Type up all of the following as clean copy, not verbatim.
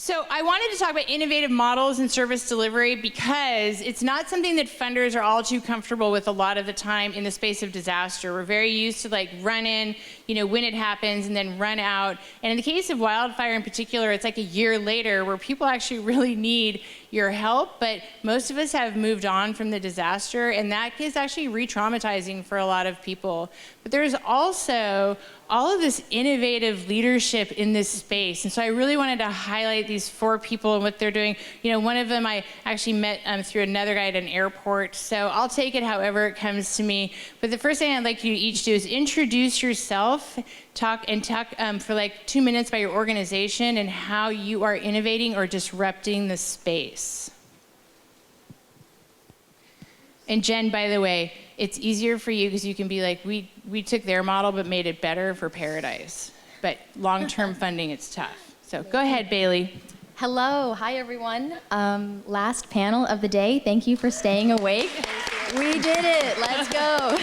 So I wanted to talk about innovative models in service delivery because it's not something that funders are all too comfortable with a lot of the time in the space of disaster. We're very used to like run in, when it happens and then run out. And in the case of wildfire in particular, it's like a year later where people actually really need your help, but most of us have moved on from the disaster, and that is actually re-traumatizing for a lot of people. But there's also all of this innovative leadership in this space, and so I really wanted to highlight these 4 people and what they're doing. One of them I actually met through another guy at an airport, so I'll take it however it comes to me. But the first thing I'd like you to each do is introduce yourself, talk for like 2 minutes about your organization and how you are innovating or disrupting the space. And Jen, by the way, it's easier for you because you can be like, we took their model but made it better for Paradise. But long-term funding, it's tough. So go ahead, Bailey. Hello, hi everyone. Last panel of the day. Thank you for staying awake. We did it, let's go.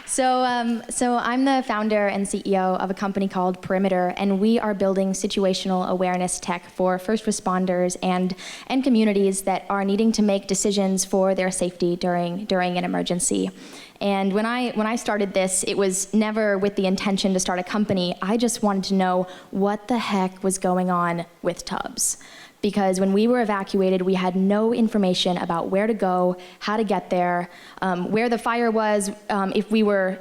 So I'm the founder and CEO of a company called Perimeter, and we are building situational awareness tech for first responders and communities that are needing to make decisions for their safety during an emergency. And when I started this, it was never with the intention to start a company. I just wanted to know what the heck was going on with tubs. Because when we were evacuated, we had no information about where to go, how to get there, where the fire was, if we were,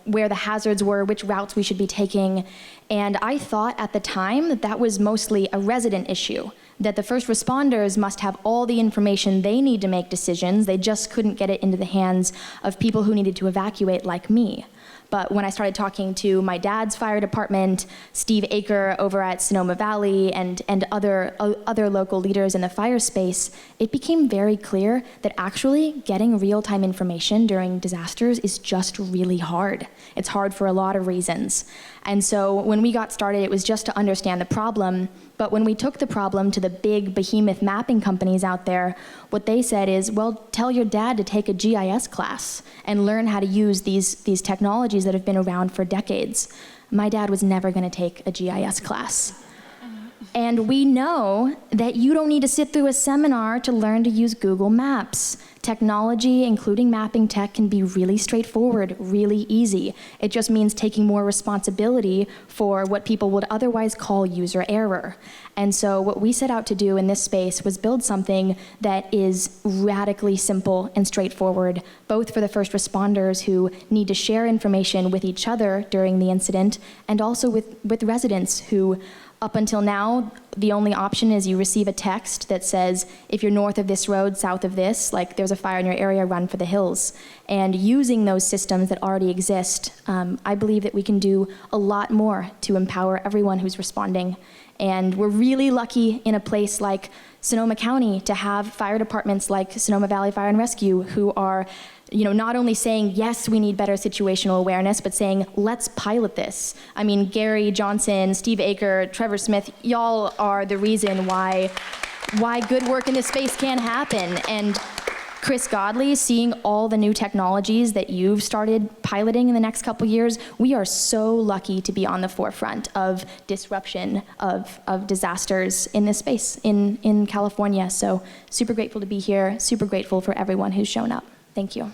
where the hazards were, which routes we should be taking. And I thought at the time that that was mostly a resident issue, that the first responders must have all the information they need to make decisions. They just couldn't get it into the hands of people who needed to evacuate like me. But when I started talking to my dad's fire department, Steve Aker over at Sonoma Valley, and other local leaders in the fire space, it became very clear that actually getting real-time information during disasters is just really hard. It's hard for a lot of reasons. And so when we got started, it was just to understand the problem. But when we took the problem to the big behemoth mapping companies out there, what they said is, well, tell your dad to take a GIS class and learn how to use these technologies that have been around for decades. My dad was never going to take a GIS class. And we know that you don't need to sit through a seminar to learn to use Google Maps. Technology, including mapping tech, can be really straightforward, really easy. It just means taking more responsibility for what people would otherwise call user error. And so what we set out to do in this space was build something that is radically simple and straightforward, both for the first responders who need to share information with each other during the incident, and also with residents who, up until now, the only option is you receive a text that says, if you're north of this road, south of this, like there's a fire in your area, run for the hills. And using those systems that already exist, I believe that we can do a lot more to empower everyone who's responding. And we're really lucky in a place like Sonoma County to have fire departments like Sonoma Valley Fire and Rescue who are not only saying, yes, we need better situational awareness, but saying, let's pilot this. I mean, Gary Johnson, Steve Aker, Trevor Smith, y'all are the reason why good work in this space can happen. And Chris Godley, seeing all the new technologies that you've started piloting in the next couple years, we are so lucky to be on the forefront of disruption of disasters in this space in California. So super grateful to be here, super grateful for everyone who's shown up. Thank you.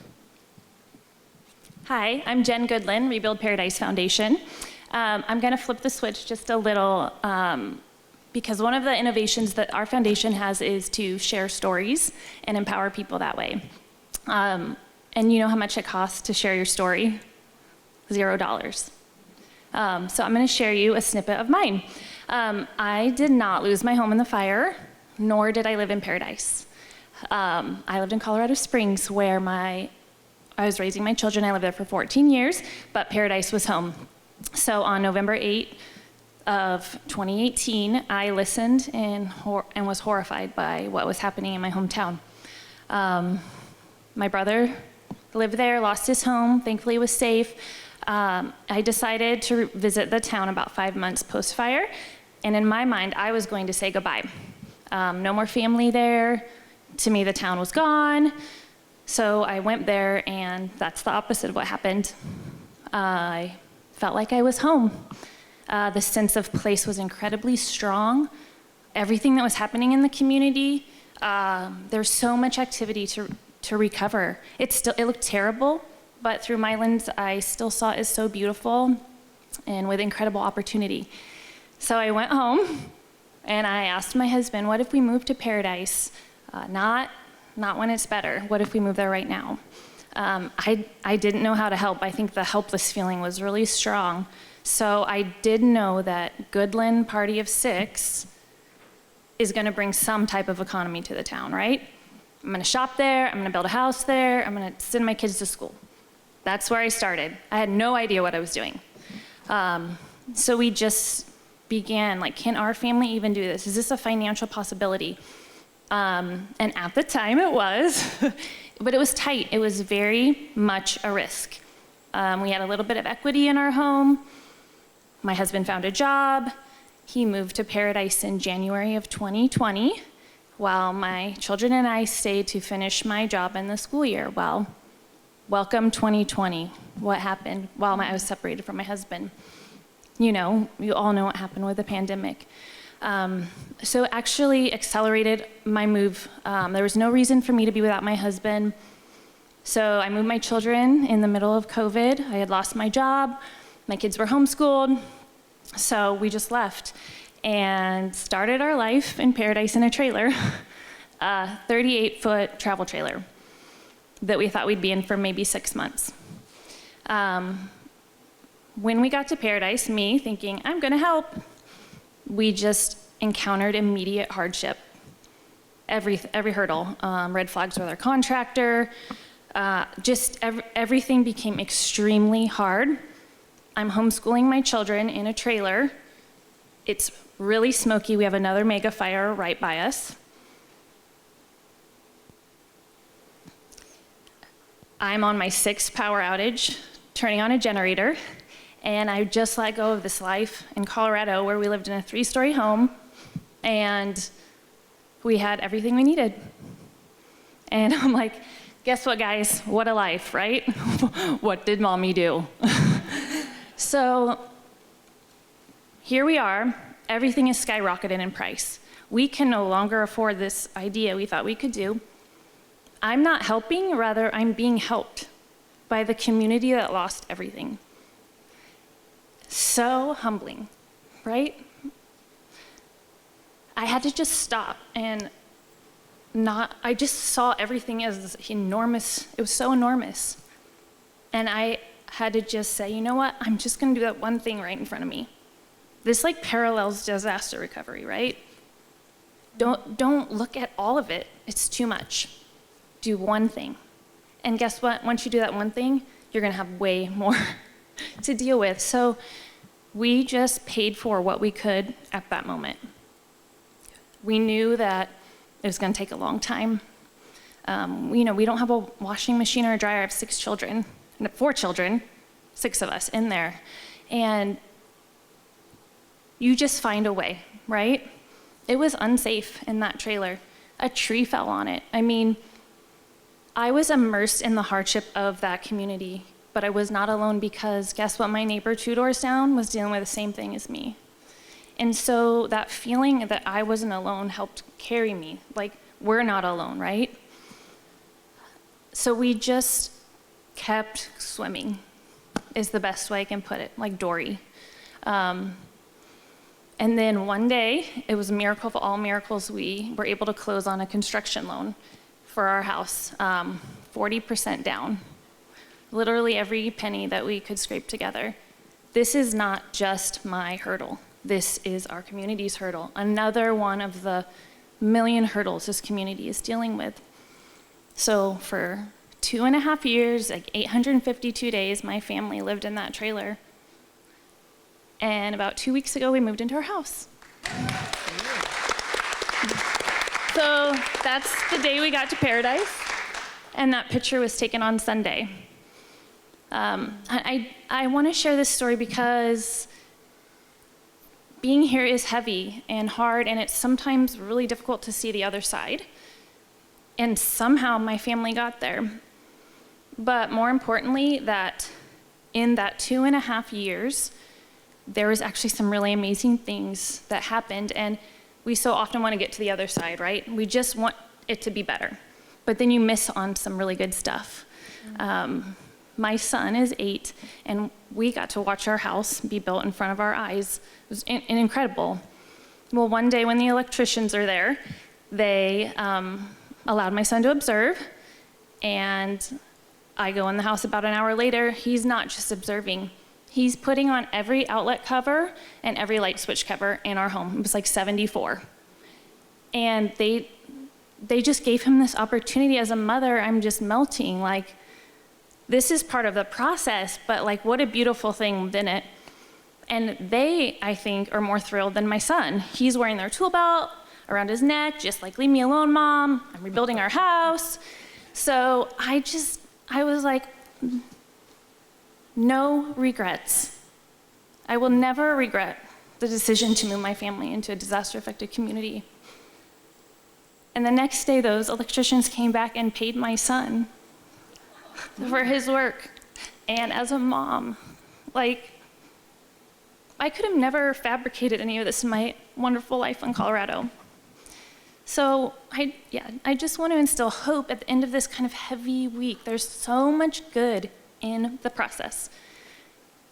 Hi, I'm Jen Goodlin, Rebuild Paradise Foundation. I'm going to flip the switch just a little because one of the innovations that our foundation has is to share stories and empower people that way. And you know how much it costs to share your story? $0. So I'm going to share you a snippet of mine. I did not lose my home in the fire, nor did I live in Paradise. I lived in Colorado Springs where I was raising my children. I lived there for 14 years, but Paradise was home. So on November 8th of 2018, I listened and was horrified by what was happening in my hometown. My brother lived there, lost his home, thankfully was safe. I decided to visit the town about 5 months post-fire, and in my mind, I was going to say goodbye. No more family there. To me, the town was gone. So I went there, and that's the opposite of what happened. I felt like I was home. The sense of place was incredibly strong. everything that was happening in the community, there's so much activity to recover. It looked terrible, but through my lens, I still saw it as so beautiful and with incredible opportunity. So I went home and I asked my husband, what if we moved to Paradise? Not when it's better. What if we move there right now? I didn't know how to help. I think the helpless feeling was really strong. So I did know that Goodlin Party of 6 is gonna bring some type of economy to the town, right? I'm gonna shop there, I'm gonna build a house there, I'm gonna send my kids to school. That's where I started. I had no idea what I was doing. So we just began, like, can our family even do this? Is this a financial possibility? And at the time it was, but it was tight. It was very much a risk. We had a little bit of equity in our home. My husband found a job. He moved to Paradise in January of 2020, while my children and I stayed to finish my job in the school year. Well, welcome 2020. What happened while I was separated from my husband? You all know what happened with the pandemic. So it actually accelerated my move. There was no reason for me to be without my husband. So I moved my children in the middle of COVID. I had lost my job. My kids were homeschooled. So we just left and started our life in Paradise in a trailer, a 38-foot travel trailer that we thought we'd be in for maybe 6 months. When we got to Paradise, me thinking, I'm gonna help, we just encountered immediate hardship. Every hurdle, red flags with our contractor, everything became extremely hard. I'm homeschooling my children in a trailer. It's really smoky. We have another Megafire right by us. I'm on my 6th power outage, turning on a generator, and I just let go of this life in Colorado where we lived in a 3-story home, and we had everything we needed. And I'm like, guess what, guys? What a life, right? What did mommy do? So here we are. Everything is skyrocketed in price. We can no longer afford this idea we thought we could do. I'm not helping, rather I'm being helped by the community that lost everything. So humbling, right? I had to just stop and I just saw everything as enormous. It was so enormous. And I had to just say, you know what? I'm just gonna do that one thing right in front of me. This like parallels disaster recovery, right? Don't look at all of it. It's too much. Do one thing. And guess what? Once you do that one thing, you're gonna have way more to deal with. So we just paid for what we could at that moment. We knew that it was gonna take a long time. We don't have a washing machine or a dryer. I have 6 children, 4 children, 6 of us in there. And you just find a way, right? It was unsafe in that trailer. A tree fell on it. I mean, I was immersed in the hardship of that community, but I was not alone because guess what? My neighbor 2 doors down was dealing with the same thing as me. And so that feeling that I wasn't alone helped carry me, like we're not alone, right? So we just kept swimming, is the best way I can put it, like Dory. And then one day, it was a miracle of all miracles, we were able to close on a construction loan for our house, 40% down. Literally every penny that we could scrape together. This is not just my hurdle. This is our community's hurdle. Another one of the million hurdles this community is dealing with. So for 2.5 years, like 852 days, my family lived in that trailer. And about 2 weeks ago, we moved into our house. So that's the day we got to Paradise, and that picture was taken on Sunday. I want to share this story because being here is heavy and hard, and it's sometimes really difficult to see the other side. And somehow my family got there. But more importantly, that in that 2.5 years, there was actually some really amazing things that happened. And we so often want to get to the other side, right? We just want it to be better. But then you miss on some really good stuff. My son is 8, and we got to watch our house be built in front of our eyes. It was incredible. Well, one day when the electricians are there, they allowed my son to observe, and I go in the house about an hour later. He's not just observing. He's putting on every outlet cover and every light switch cover in our home. It was like 74. And they just gave him this opportunity. As a mother, I'm just melting. Like, this is part of the process, but like, what a beautiful thing within it. And they, I think, are more thrilled than my son. He's wearing their tool belt around his neck, just like, leave me alone, Mom. I'm rebuilding our house. So I was like, no regrets. I will never regret the decision to move my family into a disaster-affected community. And the next day, those electricians came back and paid my son for his work. And as a mom, like, I could have never fabricated any of this in my wonderful life in Colorado. So I just want to instill hope at the end of this kind of heavy week. There's so much good in the process.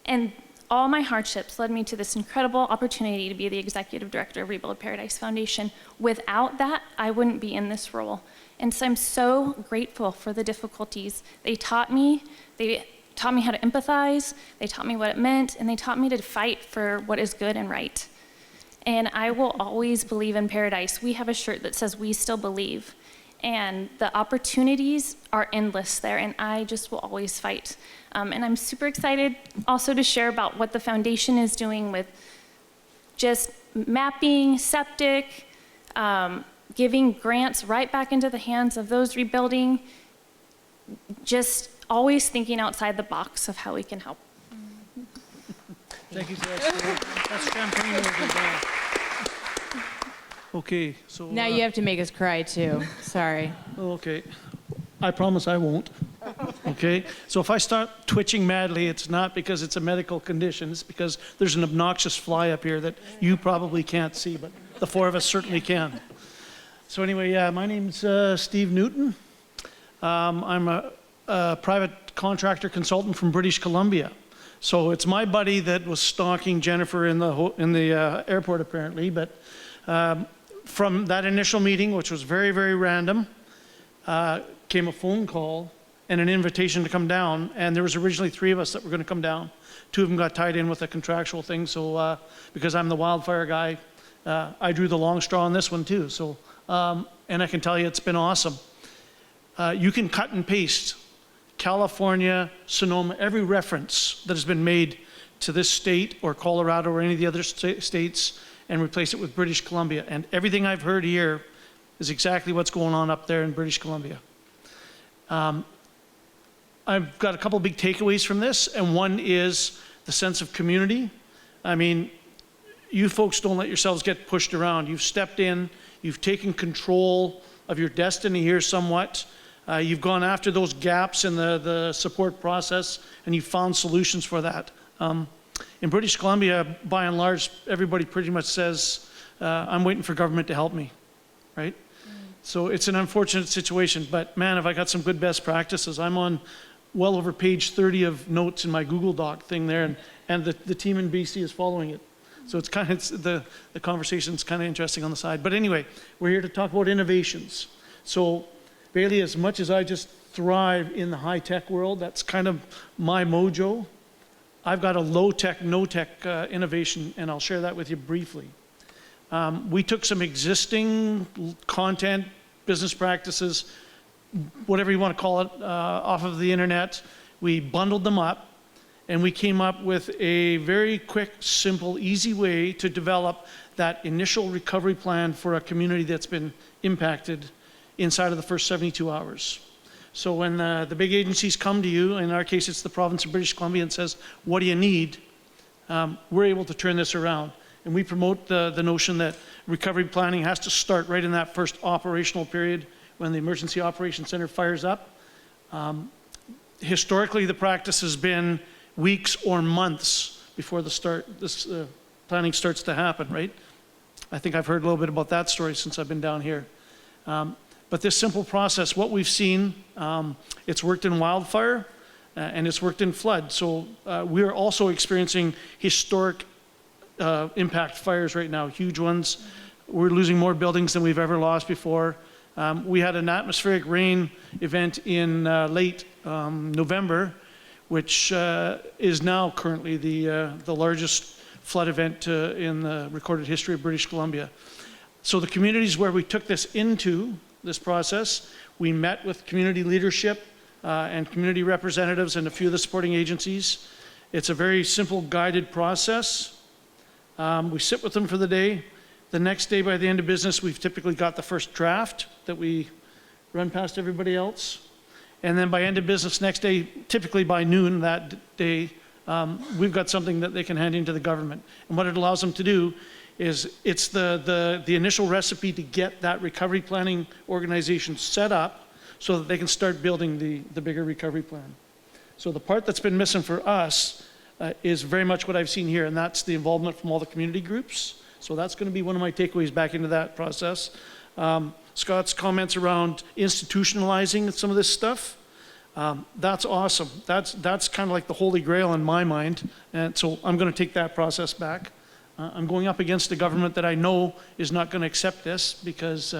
And all my hardships led me to this incredible opportunity to be the executive director of Rebuild Paradise Foundation. Without that, I wouldn't be in this role. And so I'm so grateful for the difficulties. They taught me how to empathize, they taught me what it meant, and they taught me to fight for what is good and right. And I will always believe in paradise. We have a shirt that says, "We still believe." And the opportunities are endless there, and I just will always fight. And I'm super excited also to share about what the foundation is doing with just mapping, septic, giving grants right back into the hands of those rebuilding, just always thinking outside the box of how we can help. Thank you for that. That's champagne over there. Okay, so... Now you have to make us cry too. Sorry. Okay. I promise I won't. Okay? So if I start twitching madly, it's not because it's a medical condition. It's because there's an obnoxious fly up here that you probably can't see, but the four of us certainly can. So anyway, yeah, my name's Steve Newton. I'm a private contractor consultant from British Columbia. So it's my buddy that was stalking Jennifer in the airport apparently, but from that initial meeting, which was very, very random, came a phone call and an invitation to come down, and there was originally 3 of us that were going to come down. 2 of them got tied in with a contractual thing, so because I'm the wildfire guy, I drew the long straw on this one too. So, and I can tell you it's been awesome. You can cut and paste California, Sonoma, every reference that has been made to this state or Colorado or any of the other states and replace it with British Columbia. And everything I've heard here is exactly what's going on up there in British Columbia. I've got a couple big takeaways from this, and one is the sense of community. I mean, you folks don't let yourselves get pushed around. You've stepped in, you've taken control of your destiny here somewhat. You've gone after those gaps in the support process, and you've found solutions for that. In British Columbia, by and large, everybody pretty much says, I'm waiting for government to help me, right? So it's an unfortunate situation, but man, have I got some good best practices. I'm on well over page 30 of notes in my Google Doc thing there, and the team in BC is following it. So it's kind of, the conversation's kind of interesting on the side. But anyway, we're here to talk about innovations. So Bailey, as much as I just thrive in the high-tech world, that's kind of my mojo. I've got a low-tech, no-tech innovation, and I'll share that with you briefly. We took some existing content, business practices, whatever you want to call it, off of the internet. We bundled them up, and we came up with a very quick, simple, easy way to develop that initial recovery plan for a community that's been impacted inside of the first 72 hours. So when the big agencies come to you, in our case it's the province of British Columbia, and says, what do you need? We're able to turn this around. And we promote the notion that recovery planning has to start right in that first operational period when the Emergency Operations Center fires up. Historically, the practice has been weeks or months before this planning starts to happen, right? I think I've heard a little bit about that story since I've been down here. But this simple process, what we've seen, it's worked in wildfire and it's worked in flood. So we're also experiencing historic impact fires right now, huge ones. We're losing more buildings than we've ever lost before. We had an atmospheric rain event in late November, which is now currently the largest flood event in the recorded history of British Columbia. So the communities where we took this into this process, we met with community leadership and community representatives and a few of the supporting agencies. It's a very simple guided process. We sit with them for the day. The next day, by the end of business, we've typically got the first draft that we run past everybody else. And then by end of business next day, typically by noon that day, we've got something that they can hand into the government. And what it allows them to do is it's the initial recipe to get that recovery planning organization set up so that they can start building the bigger recovery plan. So the part that's been missing for us is very much what I've seen here, and that's the involvement from all the community groups. So that's going to be one of my takeaways back into that process. Scott's comments around institutionalizing some of this stuff, that's awesome. That's kind of like the holy grail in my mind. And so I'm going to take that process back. I'm going up against a government that I know is not going to accept this because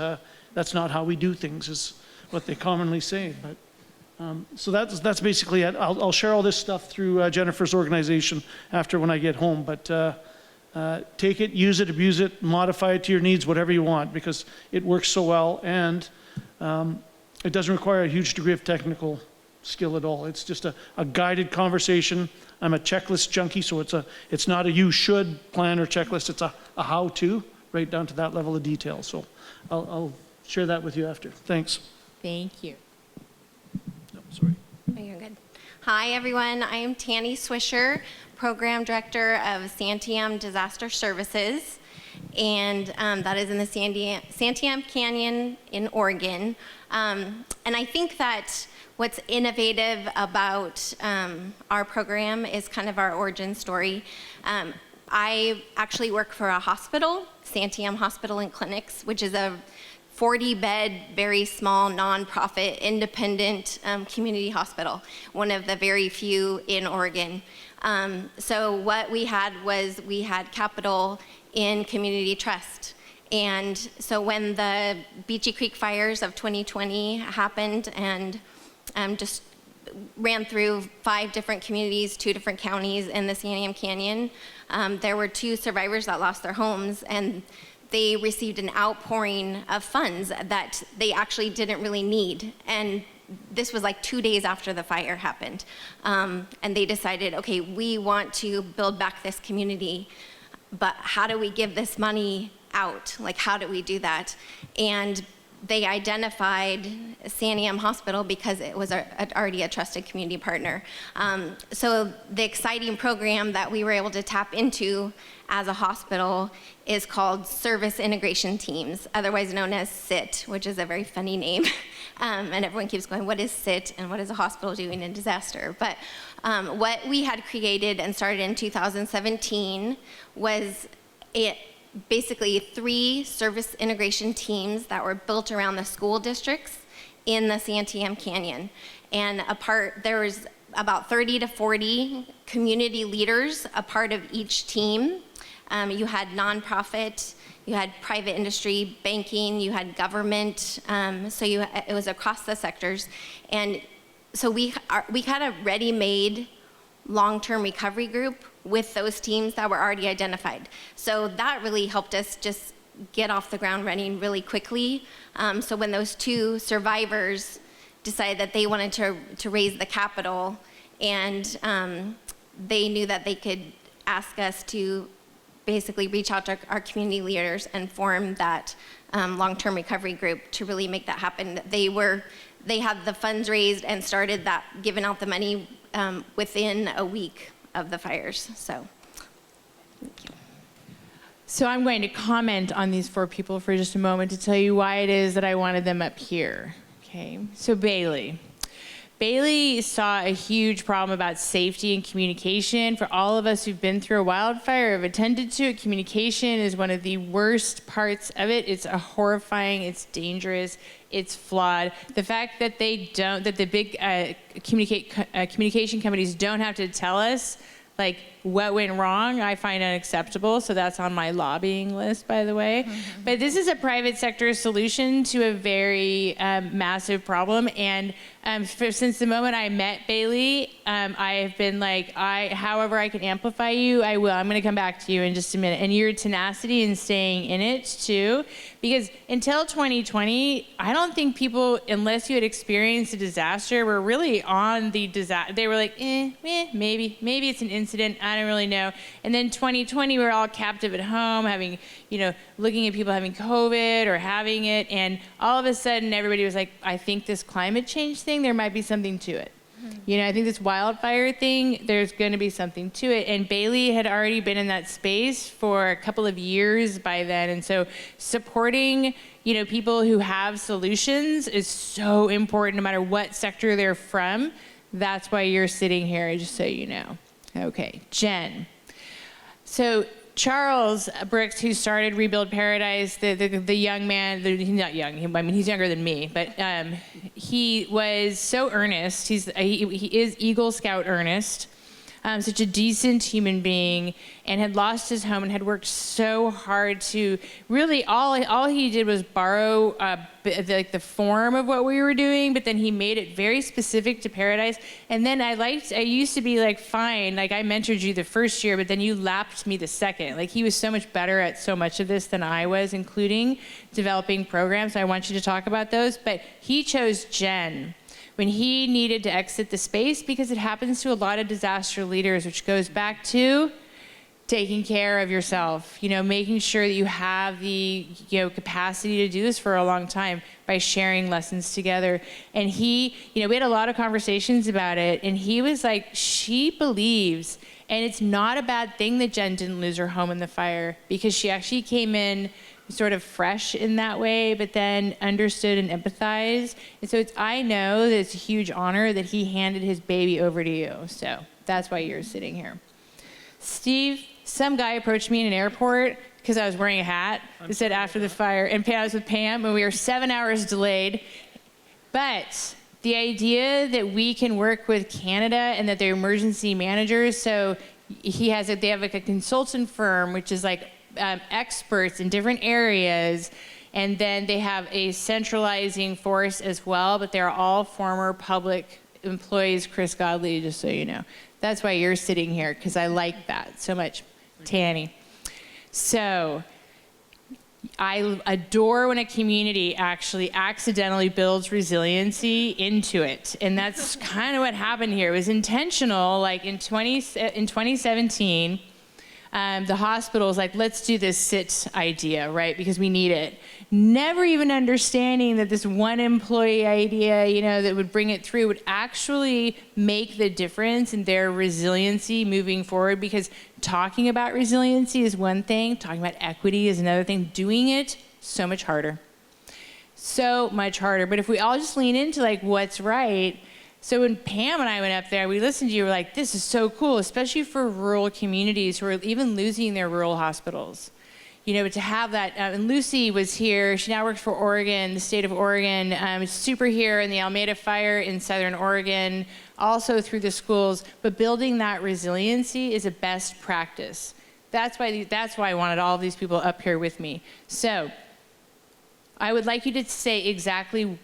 that's not how we do things, is what they commonly say. But so that's basically it. I'll share all this stuff through Jennifer's organization after when I get home. But take it, use it, abuse it, modify it to your needs, whatever you want, because it works so well, and it doesn't require a huge degree of technical skill at all. It's just a guided conversation. I'm a checklist junkie, so it's not a you should plan or checklist, it's a how-to, right down to that level of detail. So I'll share that with you after. Thanks. Thank you. No, sorry. Oh, you're good. Hi, everyone. I am Tanni Swisher, Program Director of Santiam Disaster Services, and that is in the Santiam Canyon in Oregon. And I think that what's innovative about our program is kind of our origin story. I actually work for a hospital, Santiam Hospital and Clinics, which is a 40-bed, very small, nonprofit, independent community hospital, one of the very few in Oregon. So what we had was we had capital in community trust. And so when the Beachy Creek fires of 2020 happened and just ran through 5 different communities, 2 different counties in the Santiam Canyon, there were 2 survivors that lost their homes, and they received an outpouring of funds that they actually didn't really need. And this was like 2 days after the fire happened. And they decided, okay, we want to build back this community, but how do we give this money out? Like, how do we do that? And they identified Santiam Hospital because it was already a trusted community partner. So the exciting program that we were able to tap into as a hospital is called Service Integration Teams, otherwise known as SIT, which is a very funny name. And everyone keeps going, what is SIT and what is a hospital doing in disaster? But what we had created and started in 2017 was basically 3 service integration teams that were built around the school districts in the Santiam Canyon. And there was about 30 to 40 community leaders a part of each team. You had nonprofit, you had private industry, banking, you had government, so it was across the sectors. And so we had a ready-made long-term recovery group with those teams that were already identified. So that really helped us just get off the ground running really quickly. So when those 2 survivors decided that they wanted to raise the capital, and they knew that they could ask us to basically reach out to our community leaders and form that long-term recovery group to really make that happen. They had the funds raised and started that, giving out the money within a week of the fires. So, thank you. So I'm going to comment on these 4 people for just a moment to tell you why it is that I wanted them up here. Okay, so Bailey. Bailey saw a huge problem about safety and communication. For all of us who've been through a wildfire, have attended to it, communication is one of the worst parts of it. It's horrifying, it's dangerous, it's flawed. The fact that the big communication companies don't have to tell us like what went wrong, I find unacceptable. So that's on my lobbying list, by the way. But this is a private sector solution to a very massive problem. And since the moment I met Bailey, I have been like, however I can amplify you, I will. I'm gonna come back to you in just a minute. And your tenacity in staying in it too, because until 2020, I don't think people, unless you had experienced a disaster, were really on the disaster. They were like, maybe it's an incident, I don't really know. And then 2020, we were all captive at home, having, looking at people having COVID or having it, and all of a sudden everybody was like, I think this climate change thing, there might be something to it. I think this wildfire thing, there's going to be something to it. And Bailey had already been in that space for a couple of years by then. And so supporting, people who have solutions is so important no matter what sector they're from. That's why you're sitting here, just so you know. Okay, Jen. So Charles Brooks, who started Rebuild Paradise, the young man, he's not young, he's younger than me, but he was so earnest. He is Eagle Scout earnest, such a decent human being, and had lost his home and had worked so hard to really, all he did was borrow the form of what we were doing, but then he made it very specific to Paradise. And then I used to be like, fine, like I mentored you the first year, but then you lapped me the second. Like he was so much better at so much of this than I was, including developing programs. So I want you to talk about those, but he chose Jen when he needed to exit the space, because it happens to a lot of disaster leaders, which goes back to taking care of yourself, making sure that you have the capacity to do this for a long time by sharing lessons together. And he, we had a lot of conversations about it, and he was like, she believes, and it's not a bad thing that Jen didn't lose her home in the fire, because she actually came in sort of fresh in that way, but then understood and empathized. And so I know that it's a huge honor that he handed his baby over to you. So that's why you're sitting here. Steve, some guy approached me in an airport because I was wearing a hat that said after the fire, and I was with Pam, and we were 7 hours delayed. But the idea that we can work with Canada and that they're emergency managers, so they have like a consultant firm, which is like experts in different areas, and then they have a centralizing force as well, but they're all former public employees, Chris Godley, just so you know. That's why you're sitting here, because I like that so much, Tanni. So I adore when a community actually accidentally builds resiliency into it, and that's kind of what happened here. It was intentional. Like in 2017, the hospital was like, let's do this SIT idea, right? Because we need it. Never even understanding that this one employee idea, that would bring it through would actually make the difference in their resiliency moving forward. Because talking about resiliency is one thing, talking about equity is another thing. Doing it, so much harder. So much harder. But if we all just lean into like what's right. So when Pam and I went up there, we listened to you, we're like, this is so cool, especially for rural communities who are even losing their rural hospitals. But to have that, and Lucy was here, she now works for Oregon, the state of Oregon, super here in the Alameda Fire in Southern Oregon, also through the schools, but building that resiliency is a best practice. That's why I wanted all of these people up here with me. So I would like you to say exactly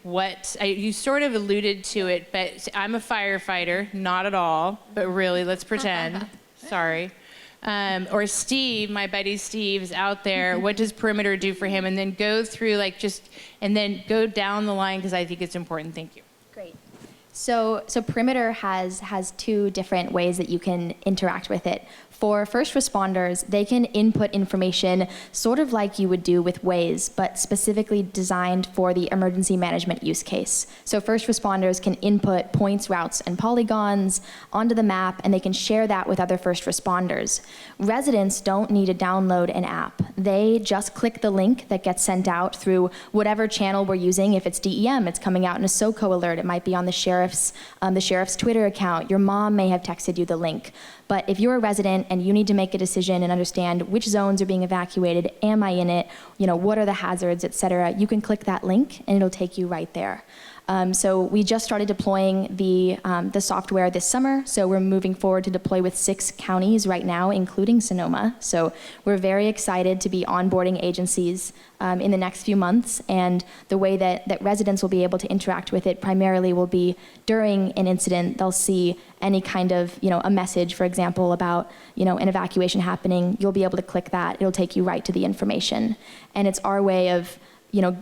you sort of alluded to it, but I'm a firefighter, not at all, but really, let's pretend, sorry. Or Steve, my buddy Steve is out there, what does perimeter do for him? And then go through and then go down the line, because I think it's important. Thank you. Great. So perimeter has two different ways that you can interact with it. For first responders, they can input information sort of like you would do with Waze, but specifically designed for the emergency management use case. So first responders can input points, routes, and polygons onto the map, and they can share that with other first responders. Residents don't need to download an app. they just click the link that gets sent out through whatever channel we're using. If it's DEM, it's coming out in a SoCo alert. It might be on the sheriff's Twitter account. Your mom may have texted you the link. But if you're a resident and you need to make a decision and understand which zones are being evacuated, am I in it, what are the hazards, et cetera, you can click that link and it'll take you right there. So we just started deploying the software this summer, so we're moving forward to deploy with 6 counties right now, including Sonoma. So we're very excited to be onboarding agencies in the next few months, and the way that residents will be able to interact with it primarily will be during an incident. They'll see any kind of, a message, for example, about, an evacuation happening. You'll be able to click that. It'll take you right to the information. And it's our way of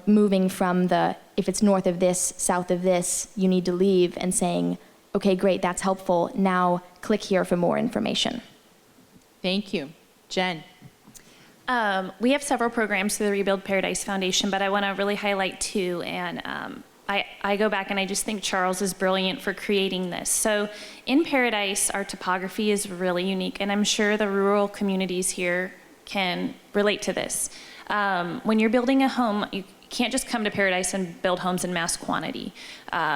moving from if it's north of this, south of this, you need to leave, and saying, okay, great, that's helpful. Now click here for more information. Thank you. Jen. We have several programs through the Rebuild Paradise Foundation, but I want to really highlight 2. And I go back and I just think Charles is brilliant for creating this. So in Paradise, our topography is really unique, and I'm sure the rural communities here can relate to this. When you're building a home, you can't just come to Paradise and build homes in mass quantity,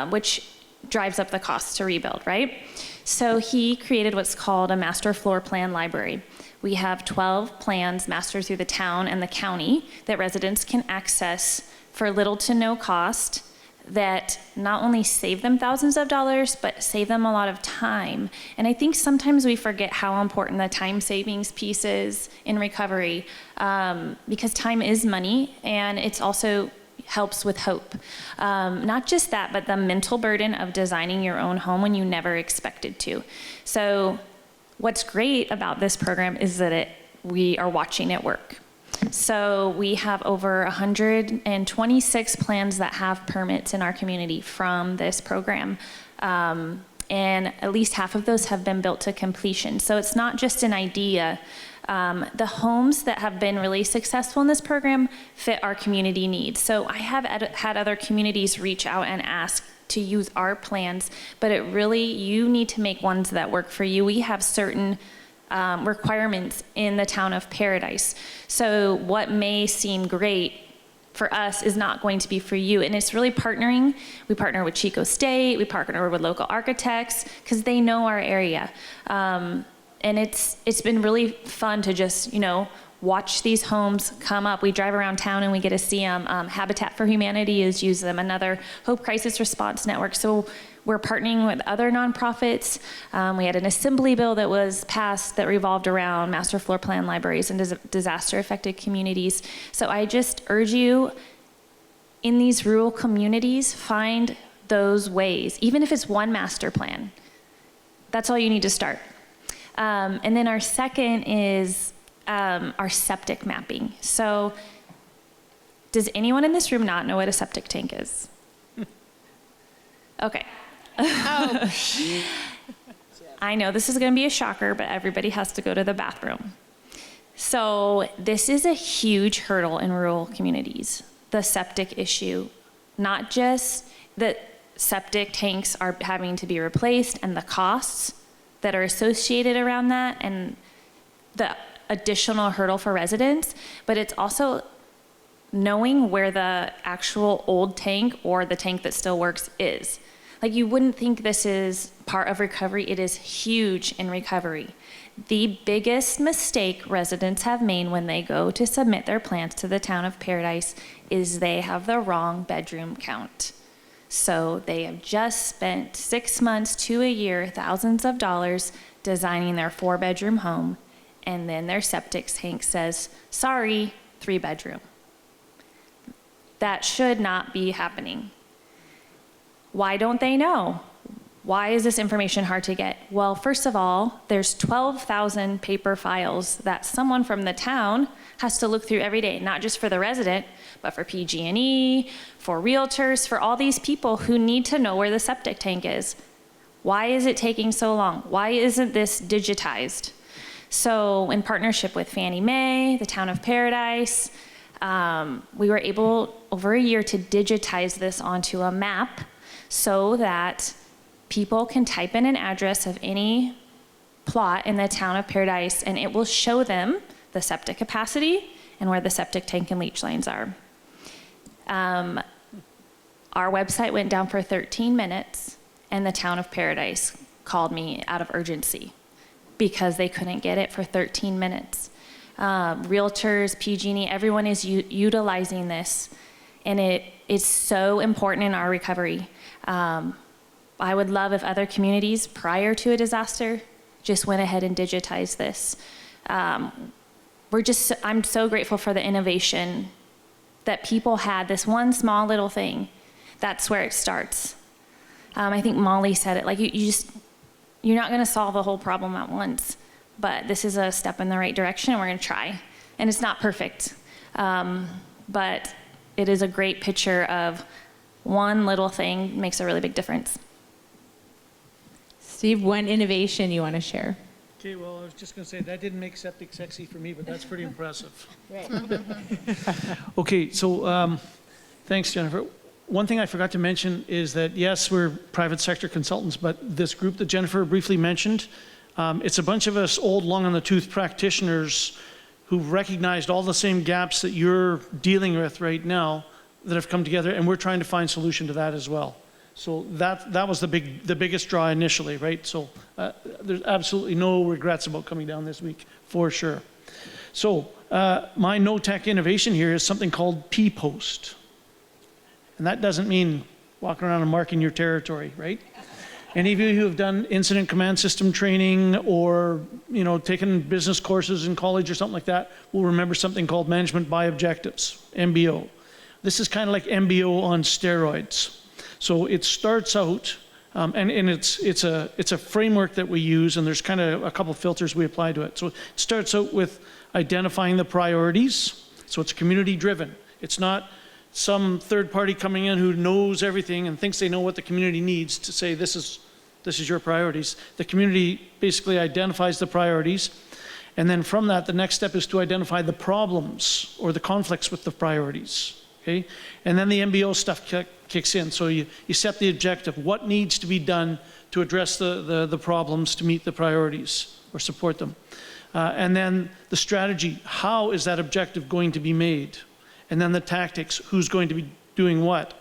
which drives up the cost to rebuild, right? So he created what's called a master floor plan library. We have 12 plans mastered through the town and the county that residents can access for little to no cost, that not only save them thousands of dollars, but save them a lot of time. And I think sometimes we forget how important the time savings piece is in recovery, because time is money, and it's also helps with hope. Not just that, but the mental burden of designing your own home when you never expected to. So what's great about this program is that we are watching it work. So we have over 126 plans that have permits in our community from this program. And at least half of those have been built to completion. So it's not just an idea. The homes that have been really successful in this program fit our community needs. So I have had other communities reach out and ask to use our plans, but you need to make ones that work for you. We have certain requirements in the town of Paradise. So what may seem great for us is not going to be for you. And it's really partnering. We partner with Chico State, we partner with local architects, because they know our area. And it's been really fun to just, watch these homes come up. We drive around town and we get to see them. Habitat for Humanity has used them, another Hope Crisis Response Network. So we're partnering with other nonprofits. We had an assembly bill that was passed that revolved around master floor plan libraries and disaster-affected communities. So I just urge you, in these rural communities, find those ways, even if it's one master plan. That's all you need to start. And then our second is our septic mapping. So does anyone in this room not know what a septic tank is? Okay. Oh. I know this is going to be a shocker, but everybody has to go to the bathroom. So this is a huge hurdle in rural communities, the septic issue. Not just that septic tanks are having to be replaced and the costs that are associated around that and the additional hurdle for residents, but it's also knowing where the actual old tank or the tank that still works is. Like, you wouldn't think this is part of recovery. It is huge in recovery. The biggest mistake residents have made when they go to submit their plans to the town of Paradise is they have the wrong bedroom count. So they have just spent 6 months to a year, thousands of dollars designing their 4-bedroom home, and then their septic tank says, sorry, 3-bedroom. That should not be happening. Why don't they know? Why is this information hard to get? Well, first of all, there's 12,000 paper files that someone from the town has to look through every day, not just for the resident, but for PG&E, for realtors, for all these people who need to know where the septic tank is. Why is it taking so long? Why isn't this digitized? So in partnership with Fannie Mae, the town of Paradise, we were able over a year to digitize this onto a map so that people can type in an address of any plot in the town of Paradise and it will show them the septic capacity and where the septic tank and leach lines are. Our website went down for 13 minutes, and the town of Paradise called me out of urgency because they couldn't get it for 13 minutes. Realtors, PG&E, everyone is utilizing this, and it is so important in our recovery. I would love if other communities prior to a disaster just went ahead and digitized this. I'm so grateful for the innovation that people had, this one small little thing. That's where it starts. I think Molly said it, like you're not gonna solve the whole problem at once, but this is a step in the right direction and we're gonna try. And it's not perfect, but it is a great picture of one little thing makes a really big difference. Steve, one innovation you want to share? Okay, well, I was just going to say, that didn't make septic sexy for me, but that's pretty impressive. Right. Okay, so thanks, Jennifer. One thing I forgot to mention is that, yes, we're private sector consultants, but this group that Jennifer briefly mentioned, it's a bunch of us old, long-on-the-tooth practitioners who recognized all the same gaps that you're dealing with right now that have come together, and we're trying to find solution to that as well. So that was the biggest draw initially, right? So there's absolutely no regrets about coming down this week, for sure. So my no-tech innovation here is something called P-Post. And that doesn't mean walking around and marking your territory, right? Any of you who have done incident command system training or taken business courses in college or something like that will remember something called management by objectives, MBO. This is kind of like MBO on steroids. So it starts out, and it's a framework that we use, and there's kind of a couple filters we apply to it. So it starts out with identifying the priorities. So it's community driven. It's not some third party coming in who knows everything and thinks they know what the community needs to say this is your priorities. The community basically identifies the priorities, and then from that the next step is to identify the problems or the conflicts with the priorities. Okay? And then the MBO stuff kicks in. So you set the objective. What needs to be done to address the problems to meet the priorities or support them? And then the strategy. How is that objective going to be made? And then the tactics. Who's going to be doing what?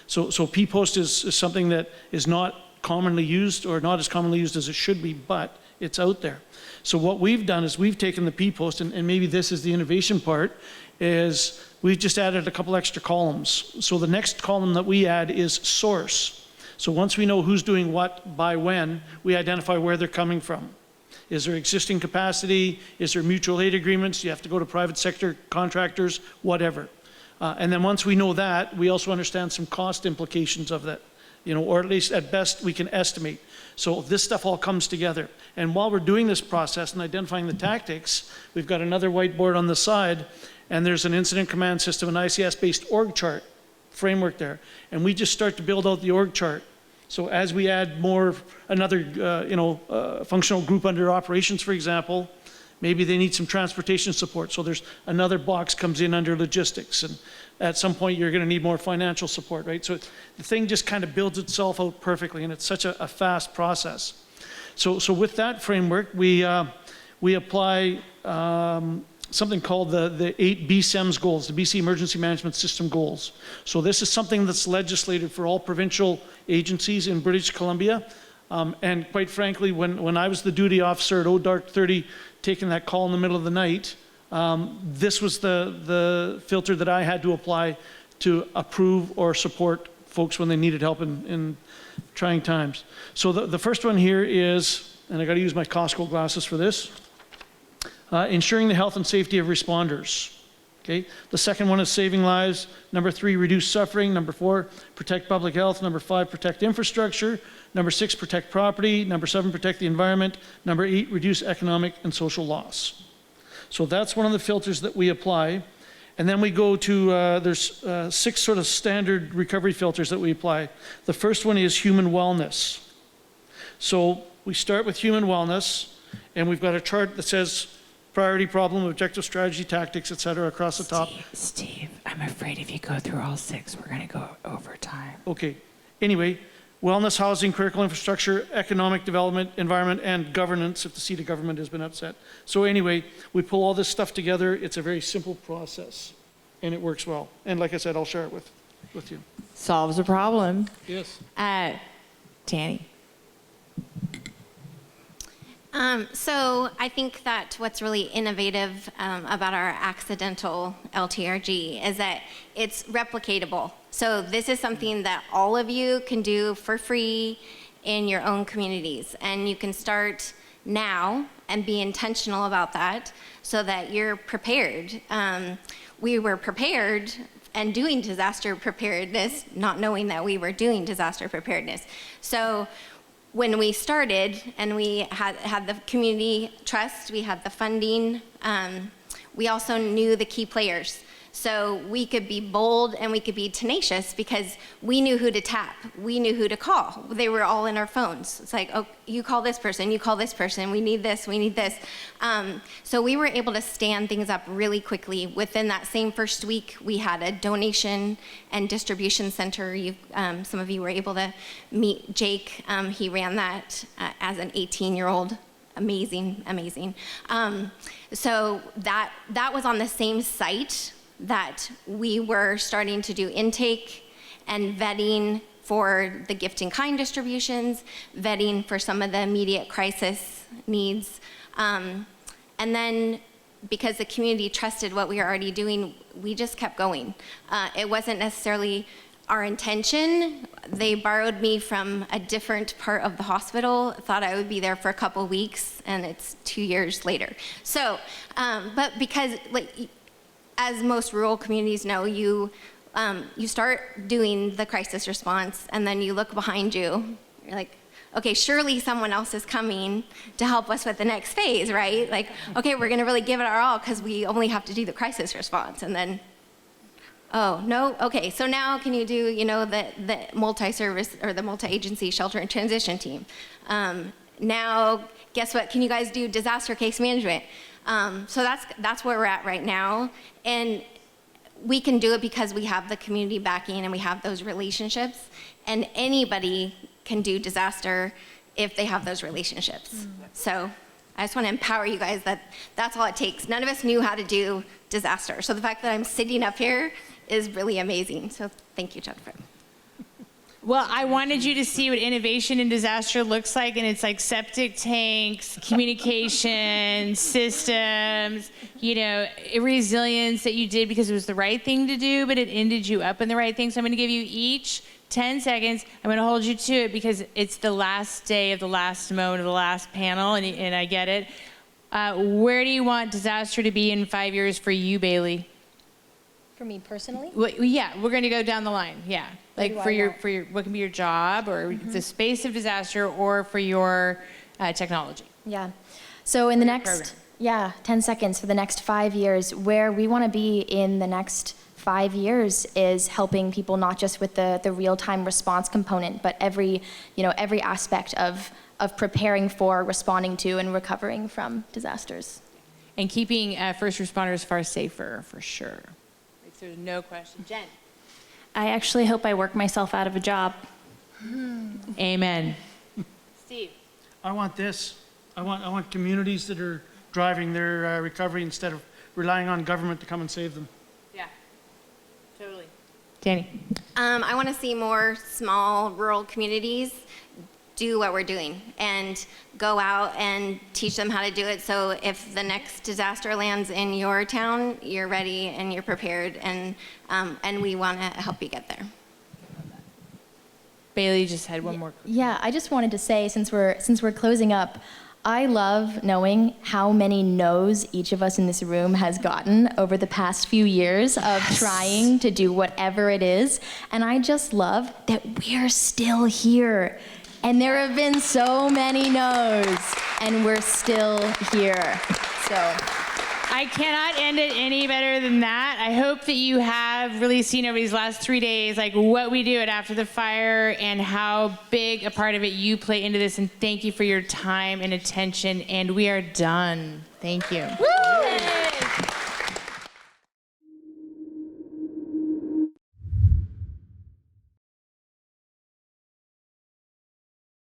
So P-Post is something that is not commonly used or not as commonly used as it should be, but it's out there. So what we've done is we've taken the P-Post, and maybe this is the innovation part, is we've just added a couple extra columns. So the next column that we add is source. So once we know who's doing what by when, we identify where they're coming from. Is there existing capacity? Is there mutual aid agreements? Do you have to go to private sector contractors? Whatever. And then once we know that, we also understand some cost implications of that, or at least at best we can estimate. So this stuff all comes together. And while we're doing this process and identifying the tactics, we've got another whiteboard on the side, and there's an incident command system, an ICS-based org chart framework there. And we just start to build out the org chart. So as we add more, another functional group under operations, for example, maybe they need some transportation support. So there's another box comes in under logistics. And at some point you're gonna need more financial support, right? So the thing just kind of builds itself out perfectly, and it's such a fast process. So with that framework, we apply something called the 8 BSEMS goals, the BC Emergency Management System goals. So this is something that's legislated for all provincial agencies in British Columbia. And quite frankly, when I was the duty officer at dark 30, taking that call in the middle of the night, this was the filter that I had to apply to approve or support folks when they needed help in trying times. So the first one here is, and I got to use my Costco glasses for this, ensuring the health and safety of responders. Okay. The second one is saving lives. Number 3, reduce suffering. Number 4, protect public health. Number 5, protect infrastructure. Number 6, protect property. Number 7, protect the environment. Number 8, reduce economic and social loss. So that's one of the filters that we apply. And then we go to, there's 6 sort of standard recovery filters that we apply. The first one is human wellness. So we start with human wellness, and we've got a chart that says priority, problem, objective, strategy, tactics, et cetera, across the top. Steve, I'm afraid if you go through all 6, we're going to go over time. Okay. Anyway, wellness, housing, critical infrastructure, economic development, environment, and governance if the seat of government has been upset. So anyway, we pull all this stuff together. It's a very simple process, and it works well. And like I said, I'll share it with you. Solves a problem. Yes. Tanni. So I think that what's really innovative about our accidental LTRG is that it's replicatable. So this is something that all of you can do for free in your own communities. And you can start now and be intentional about that so that you're prepared. We were prepared and doing disaster preparedness, not knowing that we were doing disaster preparedness. So when we started and we had the community trust, we had the funding, we also knew the key players. So we could be bold and we could be tenacious because we knew who to tap. We knew who to call. They were all in our phones. It's like, oh, you call this person, you call this person, we need this, we need this. So we were able to stand things up really quickly. Within that same first week, we had a donation and distribution center. Some of you were able to meet Jake. He ran that as an 18-year-old. Amazing, amazing. So that was on the same site that we were starting to do intake and vetting for the gift in kind distributions, vetting for some of the immediate crisis needs. And then because the community trusted what we were already doing, we just kept going. It wasn't necessarily our intention. They borrowed me from a different part of the hospital, thought I would be there for a couple weeks, and it's 2 years later. So, but because, like, as most rural communities know, you start doing the crisis response, and then you look behind you. You're like, okay, surely someone else is coming to help us with the next phase, right? Like, okay, we're gonna really give it our all because we only have to do the crisis response, and then, oh, no? Okay, so now can you do, the multi-service or the multi-agency shelter and transition team? Now, guess what? Can you guys do disaster case management? So that's where we're at right now. And we can do it because we have the community backing and we have those relationships. And anybody can do disaster if they have those relationships. So I just want to empower you guys that that's all it takes. None of us knew how to do disaster. So the fact that I'm sitting up here is really amazing. So thank you, Jennifer. Well, I wanted you to see what innovation in disaster looks like, and it's like septic tanks, communication, systems, resilience that you did because it was the right thing to do, but it ended you up in the right thing. So I'm going to give you each 10 seconds. I'm going to hold you to it because it's the last day of the last moment of the last panel, and I get it. Where do you want disaster to be in 5 years for you, Bailey? For me personally? Well, yeah, we're going to go down the line. Yeah, like for your what can be your job or the space of disaster, or for your technology. Yeah. So in the next 10 seconds for the next 5 years, where we want to be in the next 5 years is helping people not just with the real-time response component, but every aspect of preparing for, responding to, and recovering from disasters. And keeping first responders far safer, for sure. There's no question. Jen? I actually hope I work myself out of a job. Amen. Steve? I want this. I want communities that are driving their recovery instead of relying on government to come and save them. Yeah, totally. Tanni? I want to see more small rural communities do what we're doing and go out and teach them how to do it. So if the next disaster lands in your town, you're ready and you're prepared, and we want to help you get there. Bailey just had one more. Yeah, I just wanted to say, since we're closing up, I love knowing how many no's each of us in this room has gotten over the past few years of trying to do whatever it is. And I just love that we're still here. And there have been so many no's, and we're still here. So I cannot end it any better than that. I hope that you have really seen over these last 3 days, like what we do at After the Fire and how big a part of it you play into this. And thank you for your time and attention. And we are done. Thank you. Woo!